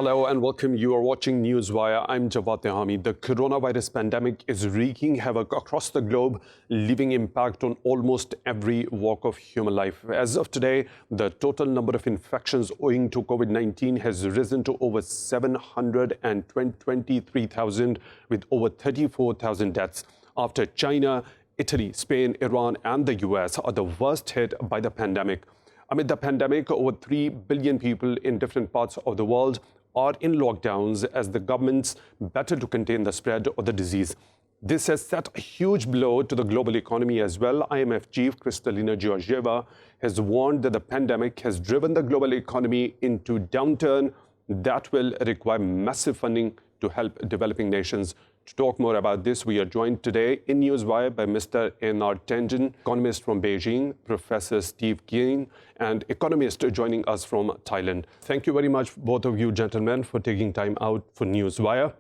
Hello and welcome. You are watching Newswire. I'm Jawad Tehami. The coronavirus pandemic is wreaking havoc across the globe, leaving impact on almost every walk of human life. As of today, the total number of infections owing to COVID-19 has risen to over 723,000, with over 34,000 deaths. After China, Italy, Spain, Iran, and the US are the worst hit by the pandemic. Amid the pandemic, over 3 billion people in different parts of the world are in lockdowns as the governments battle to contain the spread of the disease. This has set a huge blow to the global economy as well. IMF chief Kristalina Georgieva has warned that the pandemic has driven the global economy into downturn that will require massive funding to help developing nations. To talk more about this, we are joined today in Newswire by Mr. Einar Tangen, economist from Beijing, Professor Steve Keen, and economist joining us from Thailand. Thank you very much, both of you gentlemen, for taking time out for Newswire.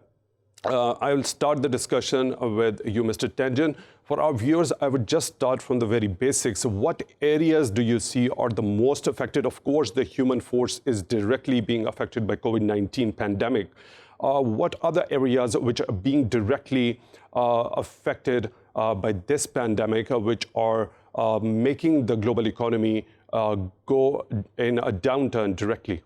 I will start the discussion with you, Mr. Tangen. For our viewers, I would just start from the very basics. What areas do you see are the most affected? Of course, the human force is directly being affected by COVID-19 pandemic. What other areas which are being directly affected by this pandemic, which are making the global economy go in a downturn directly?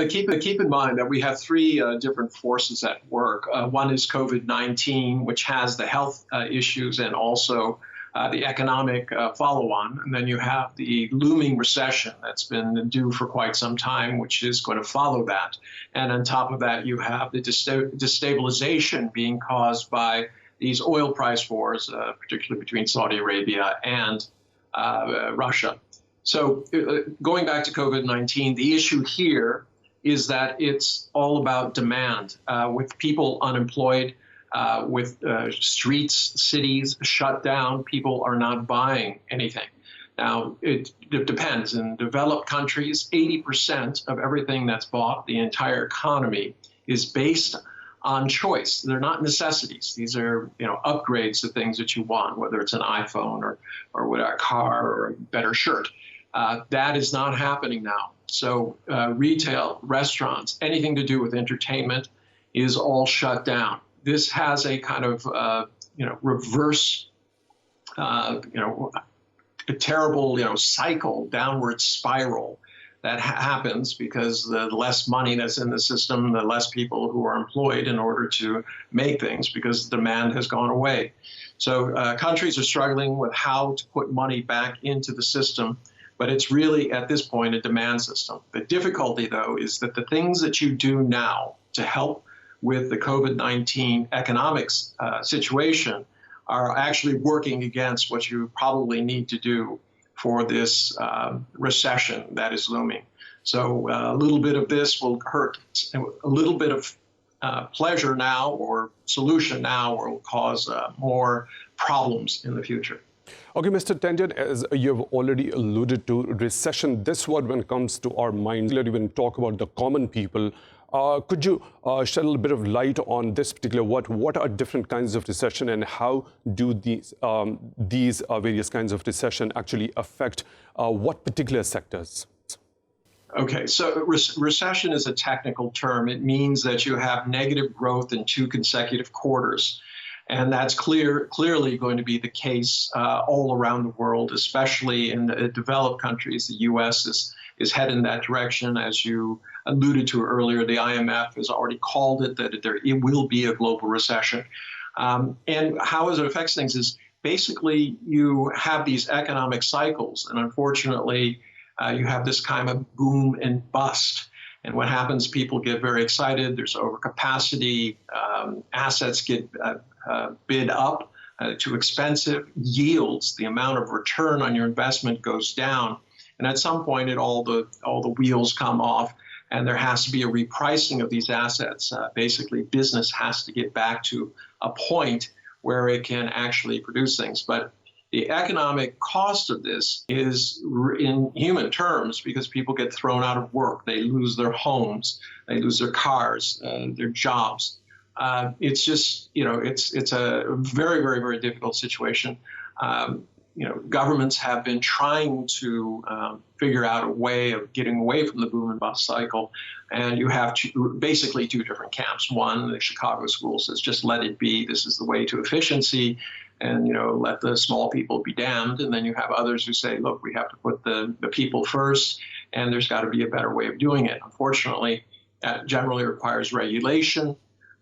Keep in mind that we have three different forces at work. One is COVID-19, which has the health issues and also the economic follow-on. And then you have the looming recession that's been due for quite some time, which is going to follow that. And on top of that, you have the destabilization being caused by these oil price wars, particularly between Saudi Arabia and Russia. So going back to COVID-19, the issue here is that it's all about demand. With people unemployed, with streets, cities shut down, people are not buying anything. Now, it depends. In developed countries, 80% of everything that's bought, the entire economy, is based on choice. They're not necessities. These are, upgrades to things that you want, whether it's an iPhone or a car or a better shirt. That is not happening now. So retail, restaurants, anything to do with entertainment is all shut down. This has a kind of, reverse, a terrible, cycle, downward spiral that happens because the less money that's in the system, the less people who are employed in order to make things because the demand has gone away. So countries are struggling with how to put money back into the system, but it's really, at this point, a demand system. The difficulty, though, is that the things that you do now to help with the COVID-19 economics situation are actually working against what you probably need to do for this recession that is looming. So a little bit of this will hurt. A little bit of pleasure now or solution now will cause more problems in the future. Okay, Mr. Tangen, as you have already alluded to, recession, this word when it comes to our minds, when we talk about the common people, could you shed a little bit of light on this particular word? What are different kinds of recession and how do these various kinds of recession actually affect what particular sectors? Okay, so recession is a technical term. It means that you have negative growth in 2 consecutive quarters. And that's clearly going to be the case all around the world, especially in the developed countries. The U.S. is heading in that direction. As you alluded to earlier, the IMF has already called it that it will be a global recession. And how it affects things is basically you have these economic cycles. And unfortunately, you have this kind of boom and bust. And what happens, people get very excited. There's overcapacity. Assets get bid up, too expensive. Yields, the amount of return on your investment goes down. And at some point, all the wheels come off, and there has to be a repricing of these assets. Basically, business has to get back to a point where it can actually produce things. But the economic cost of this is in human terms because people get thrown out of work. They lose their homes. They lose their cars, their jobs. It's just, it's a very, very, very difficult situation. governments have been trying to figure out a way of getting away from the boom and bust cycle. And you have basically two different camps. One, the Chicago school says, just let it be. This is the way to efficiency. And, let the small people be damned. And then you have others who say, look, we have to put the people first, and there's got to be a better way of doing it. Unfortunately, that generally requires regulation.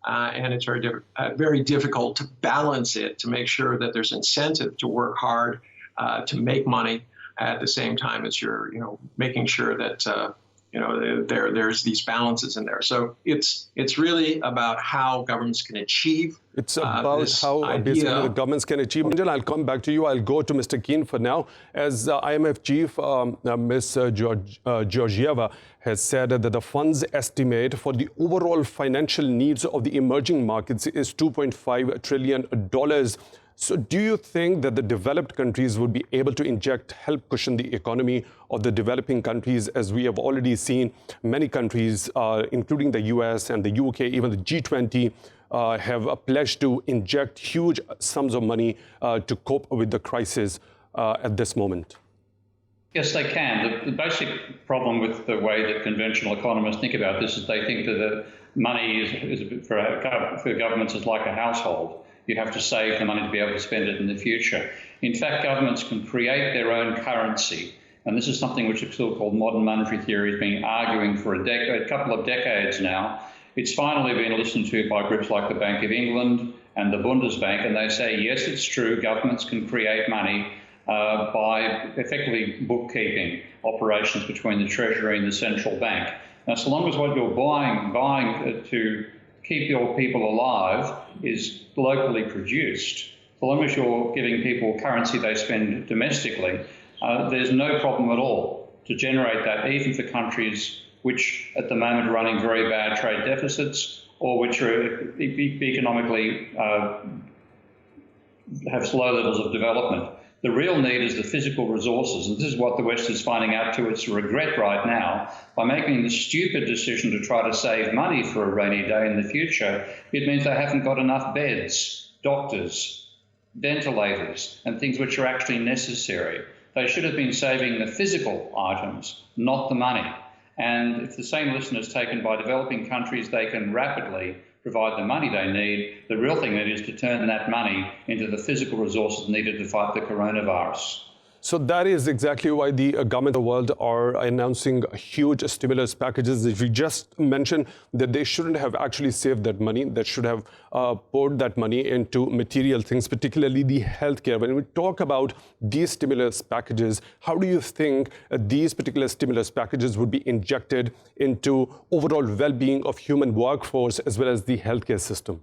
And it's very difficult to balance it, to make sure that there's incentive to work hard, to make money at the same time as you're, making sure that, there's these balances in there. So it's really about how governments can achieve. It's about how basically the governments can achieve. I'll come back to you. I'll go to Mr. Keen for now. As IMF chief, Ms. Georgieva has said that the fund's estimate for the overall financial needs of the emerging markets is $2.5 trillion. So do you think that the developed countries would be able to help cushion the economy of the developing countries, as we have already seen many countries, including the US and the UK, even the G20, have pledged to inject huge sums of money to cope with the crisis at this moment? Yes, they can. The basic problem with the way that conventional economists think about this is they think that the money is for governments is like a household. You have to save the money to be able to spend it in the future. In fact, governments can create their own currency. And this is something which is still called modern monetary theory, has been arguing for a couple of decades now. It's finally been listened to by groups like the Bank of England and the Bundesbank, and they say, yes, it's true, governments can create money by effectively bookkeeping operations between the Treasury and the central bank. Now, so long as what you're buying to keep your people alive is locally produced, so long as you're giving people currency they spend domestically, there's no problem at all to generate that, even for countries which at the moment are running very bad trade deficits or which are economically have slow levels of development. The real need is the physical resources, and this is what the West is finding out to its regret right now. By making the stupid decision to try to save money for a rainy day in the future, it means they haven't got enough beds, doctors, ventilators, and things which are actually necessary. They should have been saving the physical items, not the money. And if the same lesson is taken by developing countries, they can rapidly provide the money they need. The real thing is to turn that money into the physical resources needed to fight the coronavirus. So that is exactly why the government of the world are announcing huge stimulus packages. If you just mentioned that they shouldn't have actually saved that money, that should have poured that money into material things, particularly the healthcare. When we talk about these stimulus packages, how do you think these particular stimulus packages would be injected into overall well-being of human workforce as well as the healthcare system?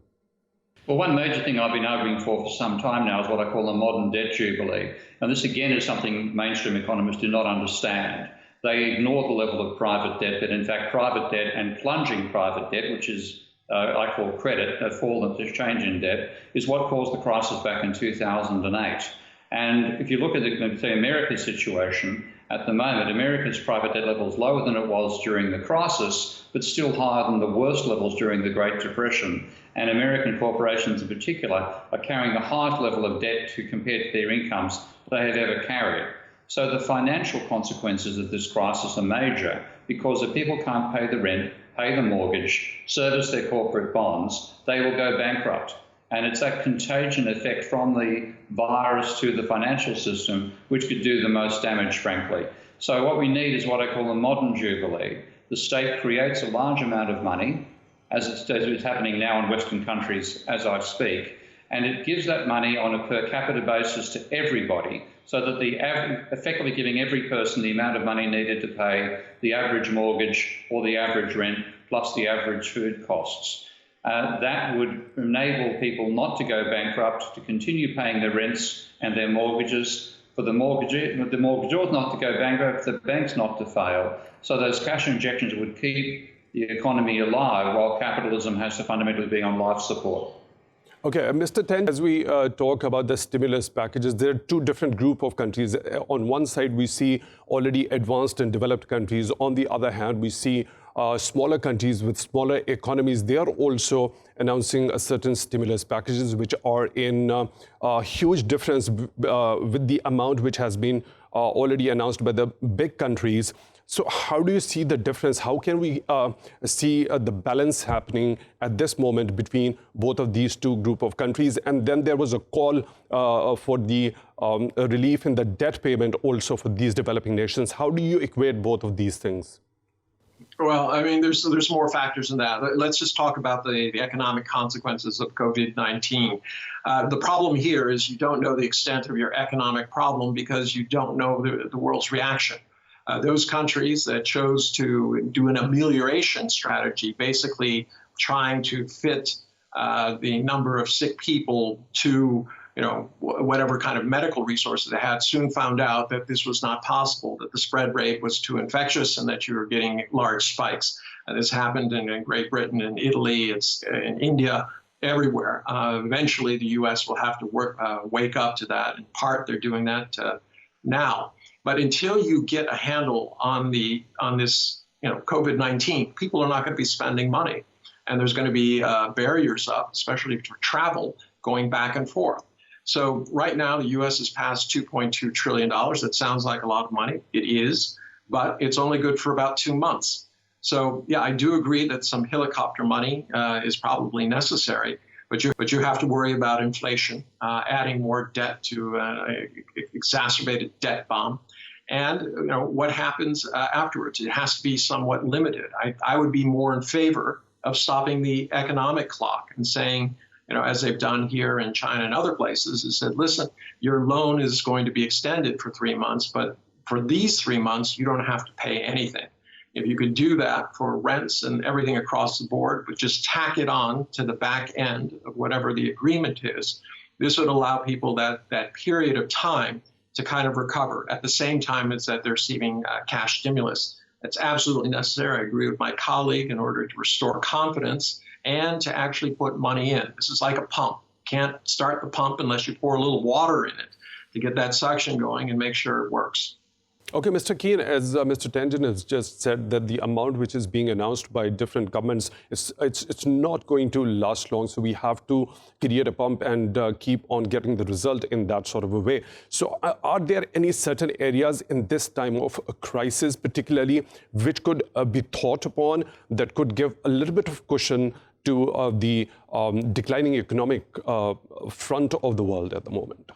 Well, one major thing I've been arguing for some time now is what I call the modern debt jubilee. And this, again, is something mainstream economists do not understand. They ignore the level of private debt, but in fact, private debt and plunging private debt, which is, I call credit, a fall in exchange in debt, is what caused the crisis back in 2008. And if you look at the America's situation, at the moment, America's private debt level is lower than it was during the crisis, but still higher than the worst levels during the Great Depression. And American corporations in particular are carrying the highest level of debt compared to their incomes they have ever carried. So the financial consequences of this crisis are major because if people can't pay the rent, pay the mortgage, service their corporate bonds, they will go bankrupt. And it's that contagion effect from the virus to the financial system which could do the most damage, frankly. So what we need is what I call a modern jubilee. The state creates a large amount of money, as it's happening now in Western countries as I speak, and it gives that money on a per capita basis to everybody, so that effectively giving every person the amount of money needed to pay the average mortgage or the average rent plus the average food costs. That would enable people not to go bankrupt, to continue paying their rents and their mortgages, for the mortgagors not to go bankrupt, the banks not to fail. So those cash injections would keep the economy alive while capitalism has to fundamentally be on life support. Okay, Mr. Tangen, as we talk about the stimulus packages, there are two different groups of countries. On one side, we see already advanced and developed countries. On the other hand, we see smaller countries with smaller economies, they are also announcing certain stimulus packages, which are in a huge difference with the amount which has been already announced by the big countries. So how do you see the difference? How can we see the balance happening at this moment between both of these two group of countries? And then there was a call for the relief in the debt payment also for these developing nations. How do you equate both of these things? Well, I mean, there's more factors in that. Let's just talk about the economic consequences of COVID-19. The problem here is you don't know the extent of your economic problem because you don't know the world's reaction. Those countries that chose to do an amelioration strategy, basically trying to fit the number of sick people to whatever kind of medical resources they had, soon found out that this was not possible, that the spread rate was too infectious and that you were getting large spikes. This happened in Great Britain, in Italy, it's in India, everywhere. Eventually, the U.S. will have to wake up to that. In part, they're doing that now. But until you get a handle on this COVID-19, people are not going to be spending money. And there's going to be barriers up, especially for travel, going back and forth. So right now, the U.S. has passed $2.2 trillion. That sounds like a lot of money. It is, but it's only good for about 2 months. So, yeah, I do agree that some helicopter money is probably necessary, but you have to worry about inflation, adding more debt to an exacerbated debt bomb. And what happens afterwards? It has to be somewhat limited. I would be more in favor of stopping the economic clock and saying, as they've done here in China and other places, is said, listen, your loan is going to be extended for 3 months, but for these 3 months, you don't have to pay anything. If you could do that for rents and everything across the board, but just tack it on to the back end of whatever the agreement is, this would allow people that period of time to kind of recover at the same time as that they're receiving cash stimulus. That's absolutely necessary. I agree with my colleague in order to restore confidence and to actually put money in. This is like a pump. Can't start the pump unless you pour a little water in it to get that suction going and make sure it works. Okay, Mr. Keen, as Mr. Tangen has just said, that the amount which is being announced by different governments, it's not going to last long. So we have to create a pump and keep on getting the result in that sort of a way. So are there any certain areas in this time of a crisis, particularly, which could be thought upon that could give a little bit of cushion to the declining economic front of the world at the moment?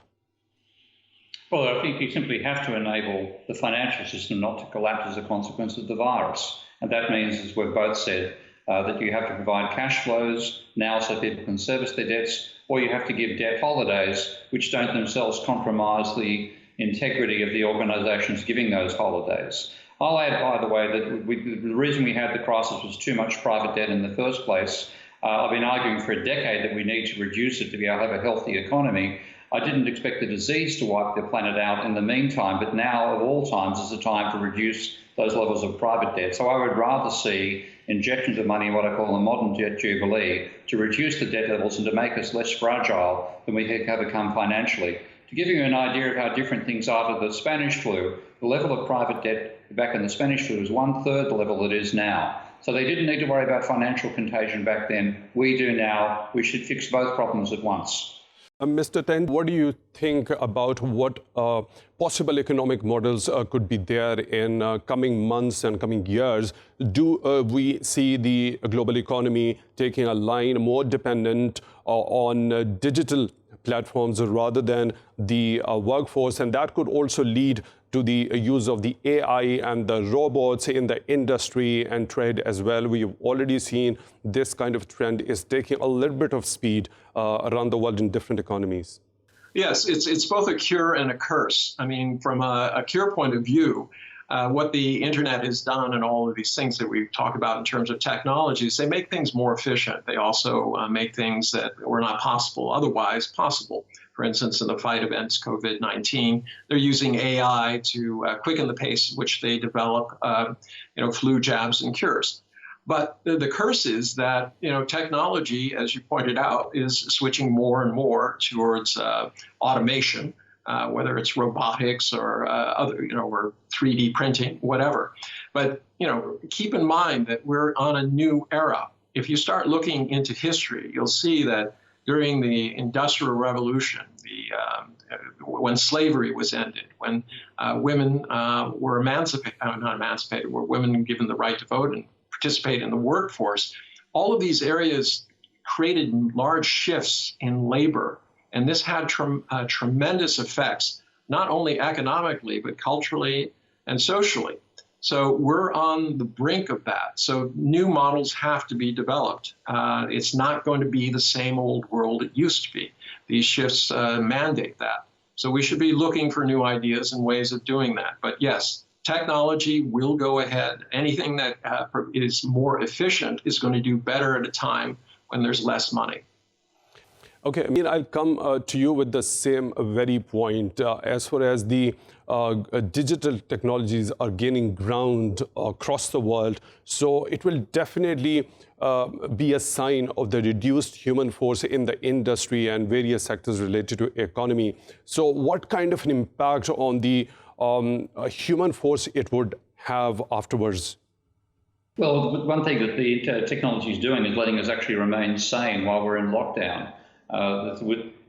Well, I think you simply have to enable the financial system not to collapse as a consequence of the virus. And that means, as we've both said, that you have to provide cash flows now so people can service their debts, or you have to give debt holidays, which don't themselves compromise the integrity of the organisations giving those holidays. I'll add, by the way, that the reason we had the crisis was too much private debt in the first place. I've been arguing for a decade that we need to reduce it to be able to have a healthy economy. I didn't expect the disease to wipe the planet out in the meantime, but now, of all times, is the time to reduce those levels of private debt. So I would rather see injections of money, what I call a modern debt jubilee, to reduce the debt levels and to make us less fragile than we have become financially. To give you an idea of how different things are to the Spanish flu, the level of private debt back in the Spanish flu is 1/3 the level it is now. So they didn't need to worry about financial contagion back then. We do now. We should fix both problems at once. Mr. Tangen, what do you think about what possible economic models could be there in coming months and coming years? Do we see the global economy taking a line more dependent on digital platforms rather than the workforce? And that could also lead to the use of the AI and the robots in the industry and trade as well. We've already seen this kind of trend is taking a little bit of speed around the world in different economies. Yes, it's both a cure and a curse. I mean, from a cure point of view, what the internet has done and all of these things that we talk about in terms of technologies, they make things more efficient. They also make things that were not possible otherwise possible. For instance, in the fight against COVID-19, they're using AI to quicken the pace at which they develop, flu jabs and cures. But the curse is that, technology, as you pointed out, is switching more and more towards automation. whether it's robotics or other, or 3D printing, whatever. But, keep in mind that we're on a new era. If you start looking into history, you'll see that during the Industrial Revolution, when slavery was ended, when women were were women given the right to vote and participate in the workforce, all of these areas created large shifts in labor. And this had tremendous effects, not only economically, but culturally and socially. So we're on the brink of that. So new models have to be developed. It's not going to be the same old world it used to be. These shifts mandate that. So we should be looking for new ideas and ways of doing that. But yes, technology will go ahead. Anything that is more efficient is going to do better at a time when there's less money. Okay, I'll come to you with the same very point. As far as the digital technologies are gaining ground across the world, so it will definitely be a sign of the reduced human force in the industry and various sectors related to economy. So what kind of an impact on the human force it would have afterwards? Well, one thing that the technology is doing is letting us actually remain sane while we're in lockdown.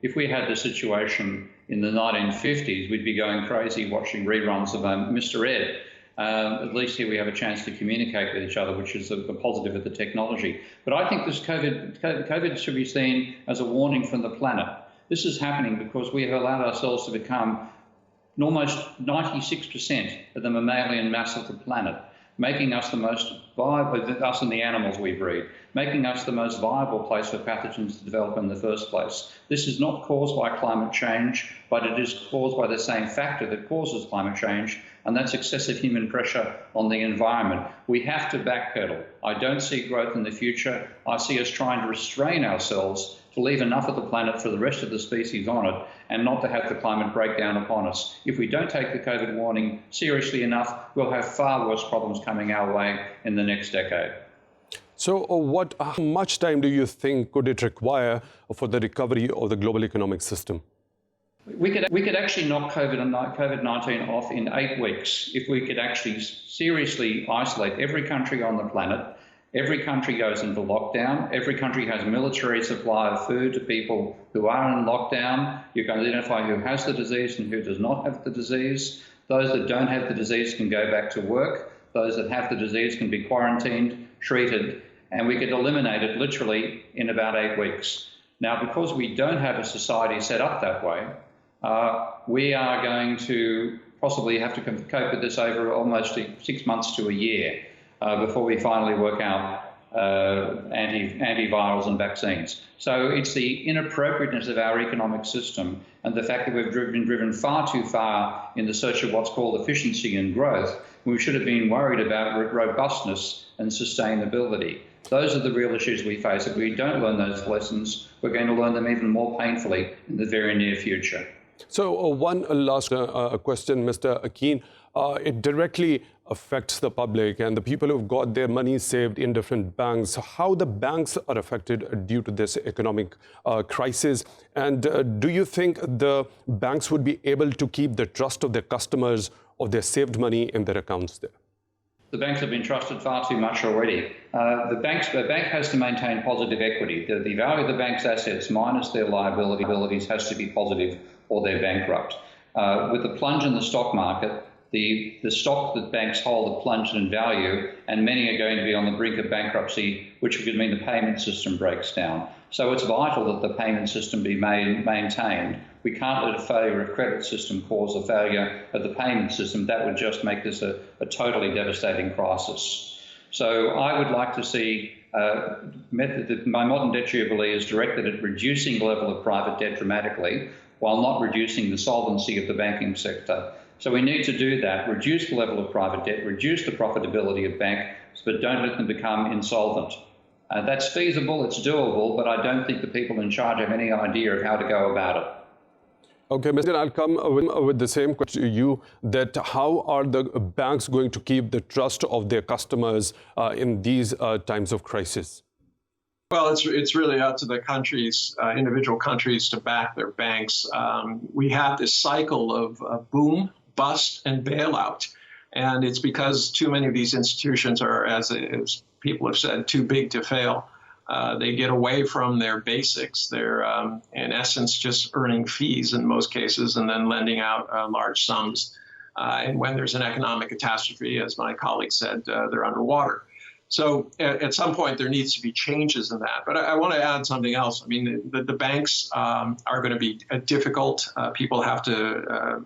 If we had the situation in the 1950s, we'd be going crazy watching reruns of Mr. Ed. At least here we have a chance to communicate with each other, which is a positive of the technology. But I think this COVID should be seen as a warning from the planet. This is happening because we have allowed ourselves to become almost 96% of the mammalian mass of the planet, making us the most viable, us and the animals we breed, making us the most viable place for pathogens to develop in the first place. This is not caused by climate change, but it is caused by the same factor that causes climate change, and that's excessive human pressure on the environment. We have to backpedal. I don't see growth in the future. I see us trying to restrain ourselves to leave enough of the planet for the rest of the species on it and not to have the climate break down upon us. If we don't take the COVID warning seriously enough, we'll have far worse problems coming our way in the next decade. So how much time do you think could it require for the recovery of the global economic system? We could actually knock COVID-19 off in 8 weeks if we could actually seriously isolate every country on the planet. Every country goes into lockdown. Every country has military supply of food to people who are in lockdown. You can identify who has the disease and who does not have the disease. Those that don't have the disease can go back to work. Those that have the disease can be quarantined, treated, and we could eliminate it literally in about 8 weeks. Now, because we don't have a society set up that way, we are going to possibly have to cope with this over almost 6 months to a year before we finally work out antivirals and vaccines. So it's the inappropriateness of our economic system and the fact that we've been driven far too far in the search of what's called efficiency and growth. We should have been worried about robustness and sustainability. Those are the real issues we face. If we don't learn those lessons, we're going to learn them even more painfully in the very near future. So one last question, Mr. Akin. It directly affects the public and the people who've got their money saved in different banks. How the banks are affected due to this economic crisis? And do you think the banks would be able to keep the trust of their customers of their saved money in their accounts there? The banks have been trusted far too much already. The bank has to maintain positive equity. The value of the bank's assets minus their liabilities has to be positive or they're bankrupt. With the plunge in the stock market, the stock that banks hold have plunged in value, and many are going to be on the brink of bankruptcy, which could mean the payment system breaks down. So it's vital that the payment system be maintained. We can't let a failure of credit system cause a failure of the payment system. That would just make this a totally devastating crisis. So I would like to see my modern debt jubilee is directed at reducing the level of private debt dramatically while not reducing the solvency of the banking sector. So we need to do that, reduce the level of private debt, reduce the profitability of banks, but don't let them become insolvent. That's feasible, it's doable, but I don't think the people in charge have any idea of how to go about it. Okay, Mr. I'll come with the same question to you, that how are the banks going to keep the trust of their customers in these times of crisis? Well, it's really up to the countries, individual countries, to back their banks. We have this cycle of boom, bust, and bailout. And it's because too many of these institutions are, as people have said, too big to fail. They get away from their basics. They're, in essence, just earning fees in most cases and then lending out large sums. And when there's an economic catastrophe, as my colleague said, they're underwater. So at some point, there needs to be changes in that. But I want to add something else. I mean, the banks are going to be difficult. People have to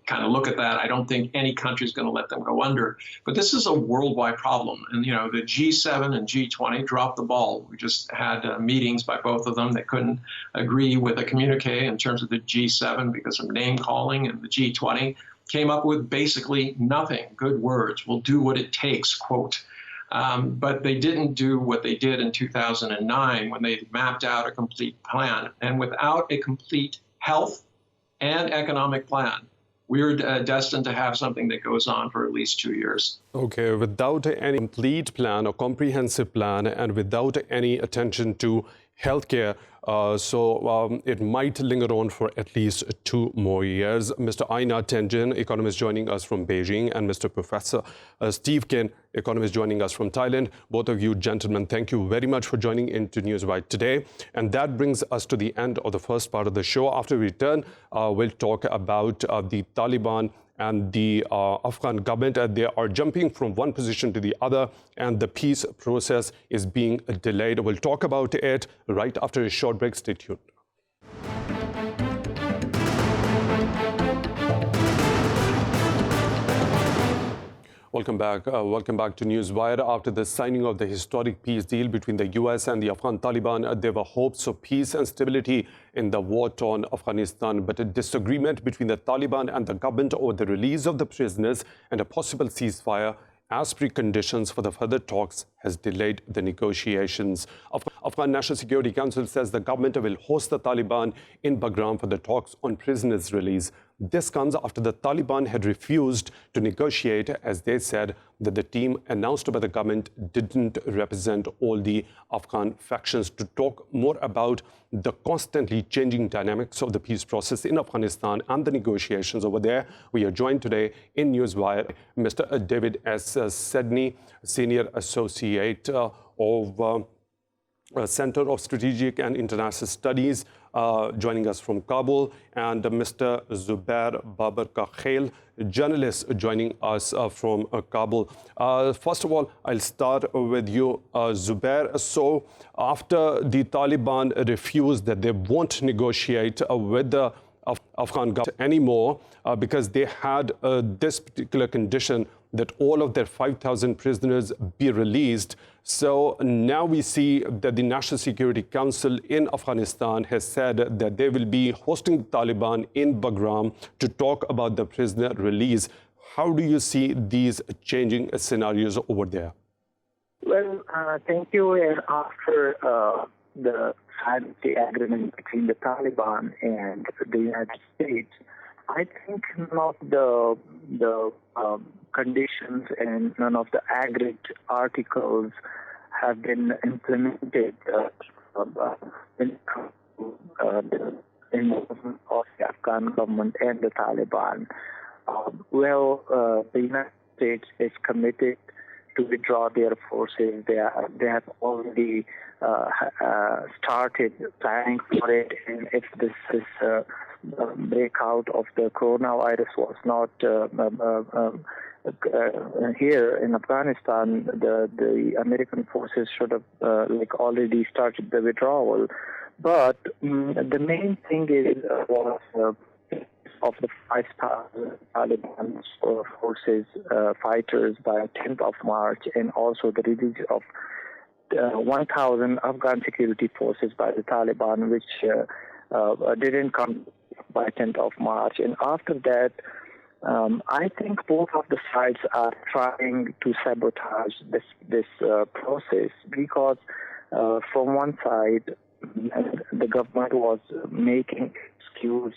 kind of look at that. I don't think any country is going to let them go under. But this is a worldwide problem. And, the G7 and G20 dropped the ball. We just had meetings by both of them. They couldn't agree with a communique in terms of the G7 because of name calling, and the G20 came up with basically nothing. Good words. We'll do what it takes, quote. But they didn't do what they did in 2009 when they mapped out a complete plan. And without a complete health and economic plan, we're destined to have something that goes on for at least 2 years. Okay, without any complete plan or comprehensive plan and without any attention to healthcare, it might linger on for at least 2 more years. Mr. Einar Tangen, economist joining us from Beijing, and Mr. Professor Steve Kin, economist joining us from Thailand. Both of you gentlemen, thank you very much for joining into Newswire today. And that brings us to the end of the first part of the show. After we return, we'll talk about the Taliban and the Afghan government. They are jumping from one position to the other, and the peace process is being delayed. We'll talk about it right after a short break. Stay tuned. Welcome back. Welcome back to Newswire. After the signing of the historic peace deal between the US and the Afghan Taliban, there were hopes of peace and stability in the war-torn Afghanistan. But a disagreement between the Taliban and the government over the release of the prisoners and a possible ceasefire as preconditions for the further talks has delayed the negotiations. Afghan National Security Council says the government will host the Taliban in Bagram for the talks on prisoners' release. This comes after the Taliban had refused to negotiate, as they said that the team announced by the government didn't represent all the Afghan factions. To talk more about the constantly changing dynamics of the peace process in Afghanistan and the negotiations over there, we are joined today in Newswire Mr. David S. Sedney, Senior Associate of Center of Strategic and International Studies, joining us from Kabul, and Mr. Zubair Babarkakhail, journalist, joining us from Kabul. First of all, I'll start with you, Zubair. So after the Taliban refused that they won't negotiate with the Afghan government anymore because they had this particular condition that all of their 5,000 prisoners be released. So now we see that the National Security Council in Afghanistan has said that they will be hosting the Taliban in Bagram to talk about the prisoner release. How do you see these changing scenarios over there? Well, thank you. And after the agreement between the Taliban and the United States, I think none of the conditions and none of the agreed articles have been implemented in the involvement of the Afghan government and the Taliban. The United States is committed to withdraw their forces. They have already started planning for it, and if this breakout of the coronavirus was not here in Afghanistan, the American forces should have already started the withdrawal. But the main thing was of the 5,000 Taliban forces fighters by 10th of March, and also the release of 1,000 Afghan security forces by the Taliban, which didn't come by 10th of March. And after that, I think both of the sides are trying to sabotage this process, because from one side, the government was making excuse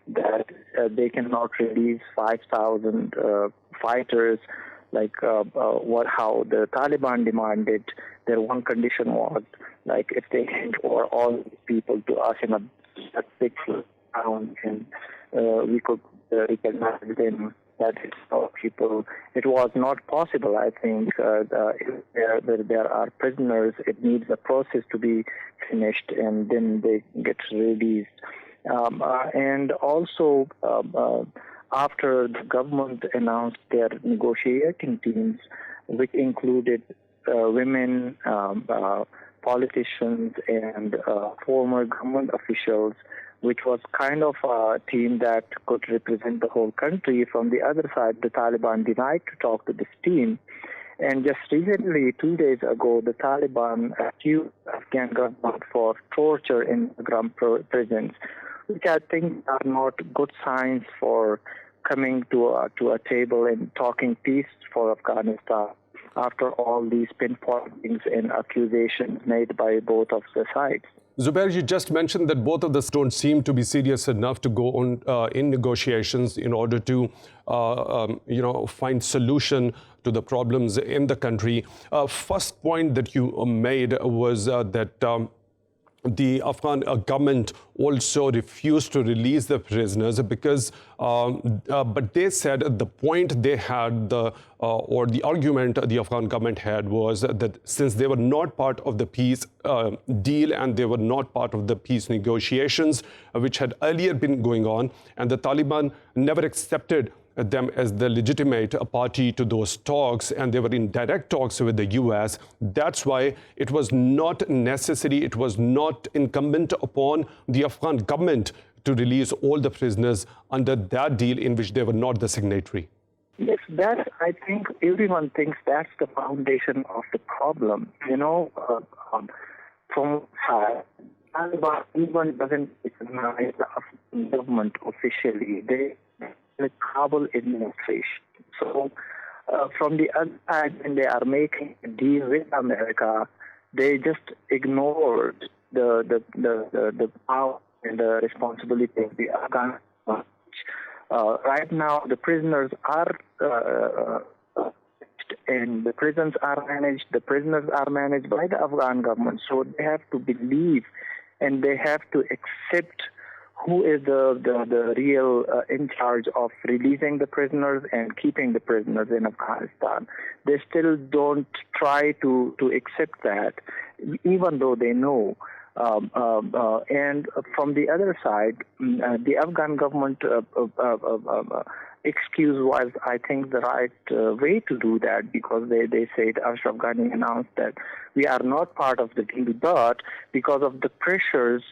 that they cannot release 5,000 fighters how the Taliban demanded. Their one condition was like if they hand over all people to us in a fixed round, and we could recognize them that it's our people. It was not possible. I think if there are prisoners, it needs a process to be finished, and then they get released. And also, after the government announced their negotiating teams, which included women, politicians, and former government officials, which was kind of a team that could represent the whole country. From the other side, the Taliban denied to talk to this team. And just recently, 2 days ago, the Taliban accused Afghan government for torture in Afghan prisons, which I think are not good signs for coming to a table and talking peace for Afghanistan after all these pinpointings and accusations made by both of the sides. Zubair, you just mentioned that both of us don't seem to be serious enough to go on in negotiations in order to, find solution to the problems in the country. First point that you made was that the Afghan government also refused to release the prisoners because, but they said the point they had, or the argument the Afghan government had was that since they were not part of the peace deal and they were not part of the peace negotiations, which had earlier been going on, and the Taliban never accepted them as the legitimate party to those talks, and they were in direct talks with the US. That's why it was not necessary, it was not incumbent upon the Afghan government to release all the prisoners under that deal in which they were not the signatory. Yes, that I think everyone thinks that's the foundation of the problem. From Taliban even doesn't recognize the Afghan government officially. The Kabul administration. So, from the other side, when they are making a deal with America, they just ignored the power and the responsibility of the Afghan government. Right now, the prisoners are and the prisons are managed. The prisoners are managed by the Afghan government. So they have to believe and they have to accept who is the real in charge of releasing the prisoners and keeping the prisoners in Afghanistan. They still don't try to accept that, even though they know. And from the other side, the Afghan government excuse was, I think, the right way to do that, because they said, Ashraf Ghani announced that we are not part of the deal, but because of the pressures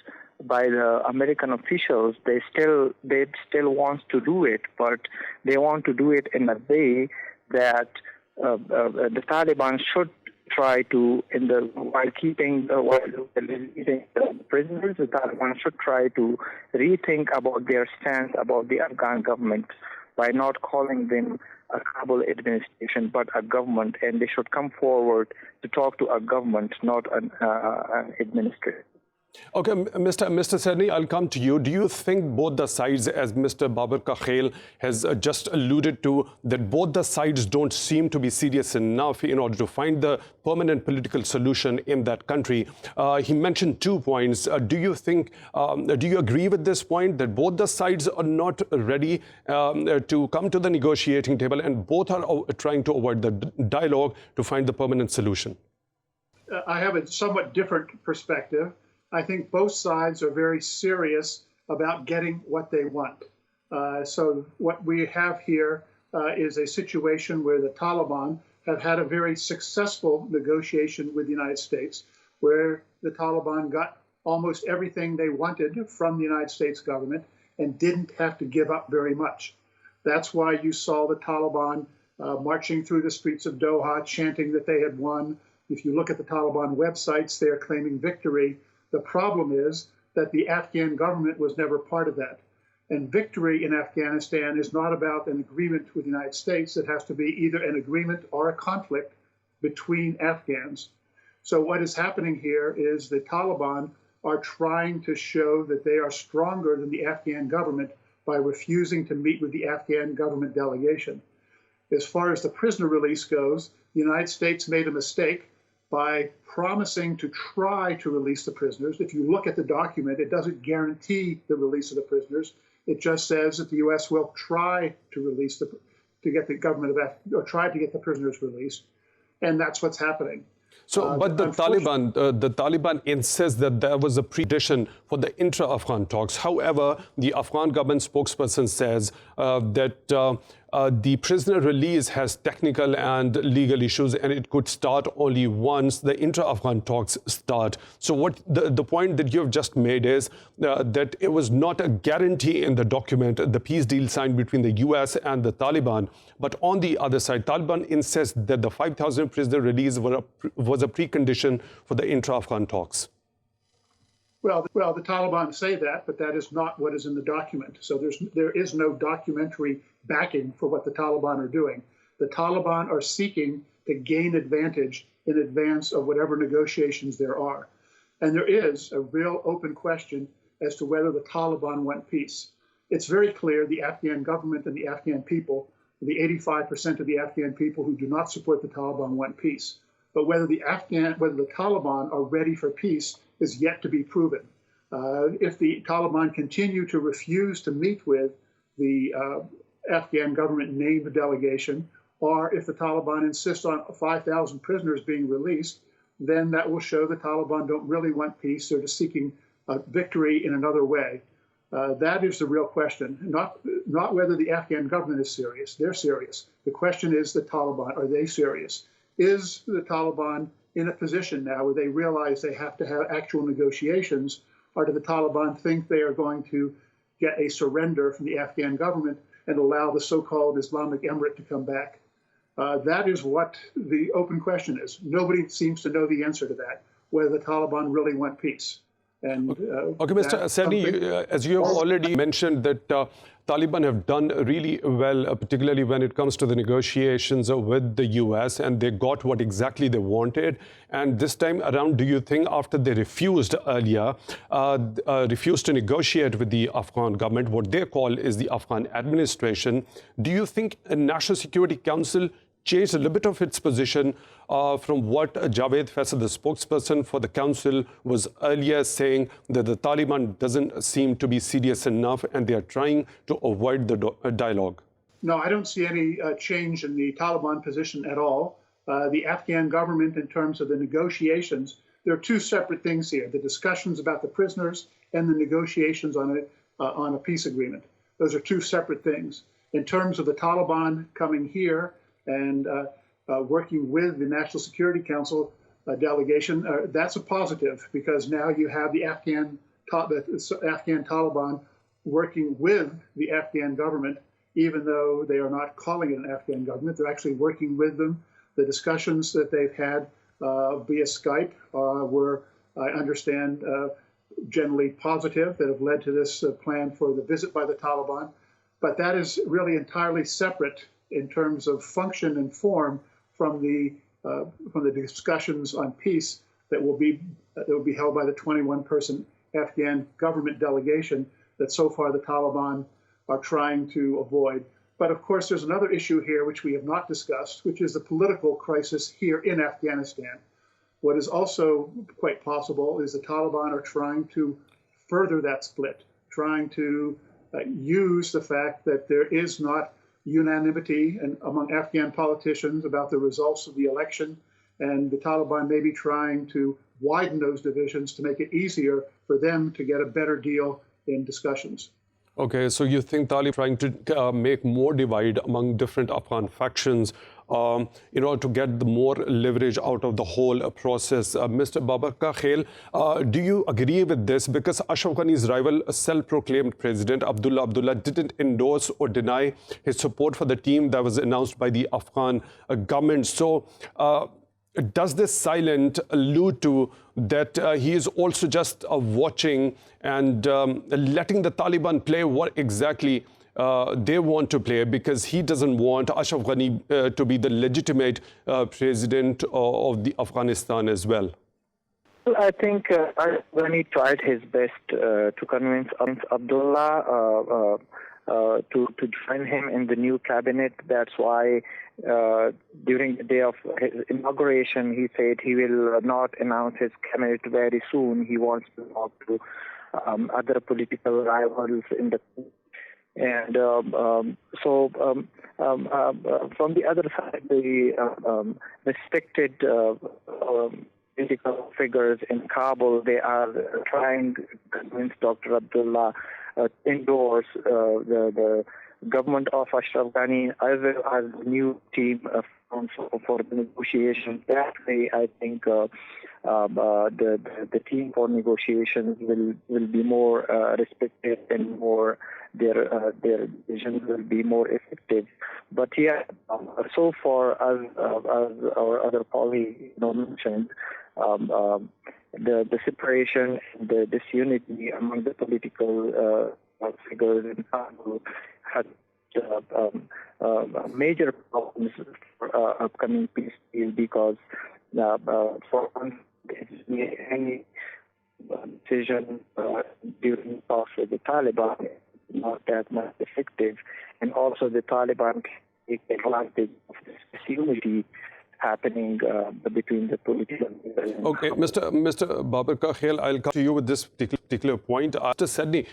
by the American officials, they still want to do it, but they want to do it in a way that the Taliban should try to, while releasing the prisoners, the Taliban should try to rethink about their stance about the Afghan government by not calling them a Kabul administration, but a government, and they should come forward to talk to a government, not an administration. Okay, Mr. Sedney, I'll come to you. Do you think both the sides, as Mr. Babarkakhail has just alluded to, that both the sides don't seem to be serious enough in order to find the permanent political solution in that country? He mentioned 2 points. Do you agree with this point, that both the sides are not ready to come to the negotiating table and both are trying to avoid the dialogue to find the permanent solution? I have a somewhat different perspective. I think both sides are very serious about getting what they want. So what we have here is a situation where the Taliban have had a very successful negotiation with the United States, where the Taliban got almost everything they wanted from the United States government and didn't have to give up very much. That's why you saw the Taliban marching through the streets of Doha, chanting that they had won. If you look at the Taliban websites, they are claiming victory. The problem is that the Afghan government was never part of that. And victory in Afghanistan is not about an agreement with the United States. It has to be either an agreement or a conflict between Afghans. So what is happening here is the Taliban are trying to show that they are stronger than the Afghan government by refusing to meet with the Afghan government delegation. As far as the prisoner release goes, the United States made a mistake by promising to try to release the prisoners. If you look at the document, it doesn't guarantee the release of the prisoners. It just says that the U.S. will try to release try to get the prisoners released, and that's what's happening. So, but the Taliban insists that there was a precondition for the intra-Afghan talks. However, the Afghan government spokesperson says that the prisoner release has technical and legal issues, and it could start only once the intra-Afghan talks start. So what the point that you've just made is that it was not a guarantee in the document, the peace deal signed between the US and the Taliban. But on the other side, Taliban insists that the 5,000 prisoner release was a precondition for the intra-Afghan talks. Well, the Taliban say that, but that is not what is in the document. So there is no documentary backing for what the Taliban are doing. The Taliban are seeking to gain advantage in advance of whatever negotiations there are. And there is a real open question as to whether the Taliban want peace. It's very clear the Afghan government and the Afghan people, the 85% of the Afghan people who do not support the Taliban want peace. But whether the Taliban are ready for peace is yet to be proven. If the Taliban continue to refuse to meet with the Afghan government named delegation, or if the Taliban insist on 5,000 prisoners being released, then that will show the Taliban don't really want peace. They're just seeking a victory in another way. That is the real question, not whether the Afghan government is serious. They're serious. The question is the Taliban, are they serious? Is the Taliban in a position now where they realize they have to have actual negotiations, or do the Taliban think they are going to get a surrender from the Afghan government and allow the so-called Islamic Emirate to come back? That is what the open question is. Nobody seems to know the answer to that, whether the Taliban really want peace. And, okay, Mr. Sedney, as you have already mentioned that Taliban have done really well, particularly when it comes to the negotiations with the US, and they got what exactly they wanted. And this time around, do you think after they refused earlier, refused to negotiate with the Afghan government, what they call is the Afghan administration, do you think a National Security Council changed a little bit of its position from what Jawad Tehami, the spokesperson for the council, was earlier saying that the Taliban doesn't seem to be serious enough and they are trying to avoid the dialogue? No, I don't see any change in the Taliban position at all. The Afghan government, in terms of the negotiations, there are two separate things here: the discussions about the prisoners and the negotiations on a peace agreement. Those are two separate things. In terms of the Taliban coming here and working with the National Security Council delegation, that's a positive, because now you have the Afghan Taliban working with the Afghan government, even though they are not calling it an Afghan government. They're actually working with them. The discussions that they've had via Skype were, I understand, generally positive, that have led to this plan for the visit by the Taliban. But that is really entirely separate in terms of function and form from the discussions on peace that will be held by the 21-person Afghan government delegation that so far the Taliban are trying to avoid. But of course, there's another issue here which we have not discussed, which is the political crisis here in Afghanistan. What is also quite possible is the Taliban are trying to further that split, trying to use the fact that there is not unanimity among Afghan politicians about the results of the election, and the Taliban may be trying to widen those divisions to make it easier for them to get a better deal in discussions. Okay, so you think Taliban trying to make more divide among different Afghan factions in order to get the more leverage out of the whole process. Mr. Babarkakhail, do you agree with this? Because Ashraf Ghani's rival, self-proclaimed president Abdullah didn't endorse or deny his support for the team that was announced by the Afghan government. So does this silent allude to that he is also just watching and letting the Taliban play what exactly they want to play, because he doesn't want Ashraf Ghani to be the legitimate president of the Afghanistan as well? Well, I think Ghani tried his best to convince Abdullah to join him in the new cabinet. That's why during the day of his inauguration, he said he will not announce his cabinet very soon. He wants to talk to other political rivals in the and from the other side, the respected political figures in Kabul, they are trying to convince Dr. Abdullah to endorse the government of Ashraf Ghani as well as the new team for the negotiations. That way, I think the team for negotiations will be more respected and more their decisions will be more effective. But yeah, so far as our other colleague mentioned, the separation and the disunity among the political figures in Kabul had major problems for upcoming peace deal because for any decision during talks with the Taliban is not that much effective, and also the Taliban take advantage of this disunity happening between the political leaders. Okay, Mr. Babarkakhail, I'll come to you with this particular point. Mr. Sedney,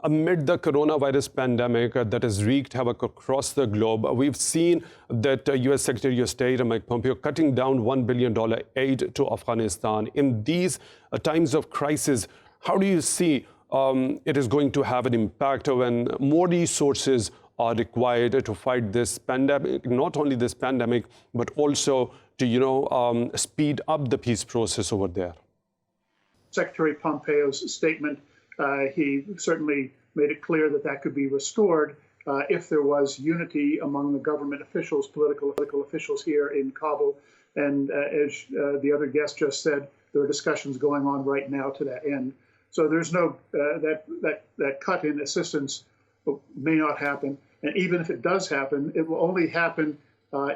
amid the coronavirus pandemic that has wreaked havoc across the globe, we've seen that U.S. Secretary of State Mike Pompeo cutting down $1 billion aid to Afghanistan. In these times of crisis, how do you see it is going to have an impact when more resources are required to fight this pandemic, not only this pandemic, but also to, speed up the peace process over there? Secretary Pompeo's statement, he certainly made it clear that could be restored if there was unity among the government officials, political officials here in Kabul. And as the other guest just said, there are discussions going on right now to that end. So there's no, that cut in assistance may not happen. And even if it does happen, it will only happen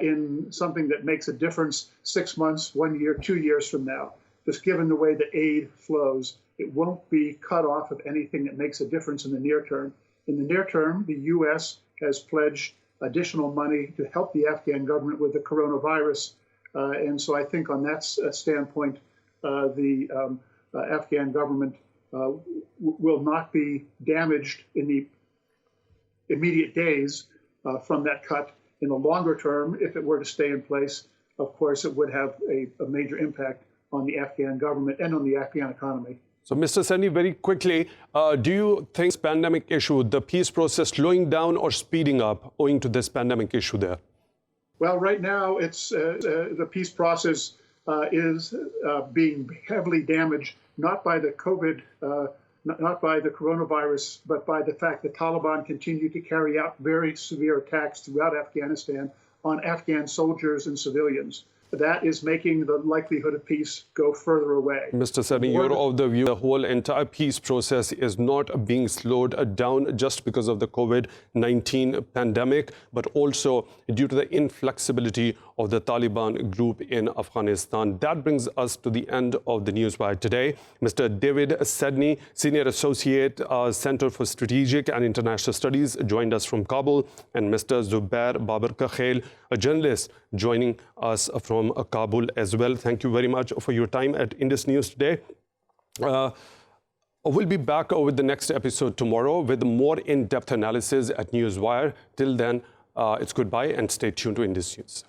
in something that makes a difference 6 months, 1 year, 2 years from now. Just given the way that aid flows, it won't be cut off of anything that makes a difference in the near term. In the near term, the U.S. has pledged additional money to help the Afghan government with the coronavirus. And so I think on that standpoint, the Afghan government will not be damaged in the immediate days from that cut. In the longer term, if it were to stay in place, of course, it would have a major impact on the Afghan government and on the Afghan economy. So, Mr. Sedney, very quickly, do you think this pandemic issue, the peace process slowing down or speeding up owing to this pandemic issue there? Well, right now, it's the peace process is being heavily damaged, not by the COVID, not by the coronavirus, but by the fact that Taliban continue to carry out very severe attacks throughout Afghanistan on Afghan soldiers and civilians. That is making the likelihood of peace go further away. Mr. Sedney, you're of the view the whole entire peace process is not being slowed down just because of the COVID-19 pandemic, but also due to the inflexibility of the Taliban group in Afghanistan. That brings us to the end of the Newswire today. Mr. David Sedney, Senior Associate, Center for Strategic and International Studies, joined us from Kabul, and Mr. Zubair Babarkakhail, a journalist, joining us from Kabul as well. Thank you very much for your time at Indus News today. We'll be back with the next episode tomorrow with more in-depth analysis at Newswire. Till then, it's goodbye and stay tuned to Indus News.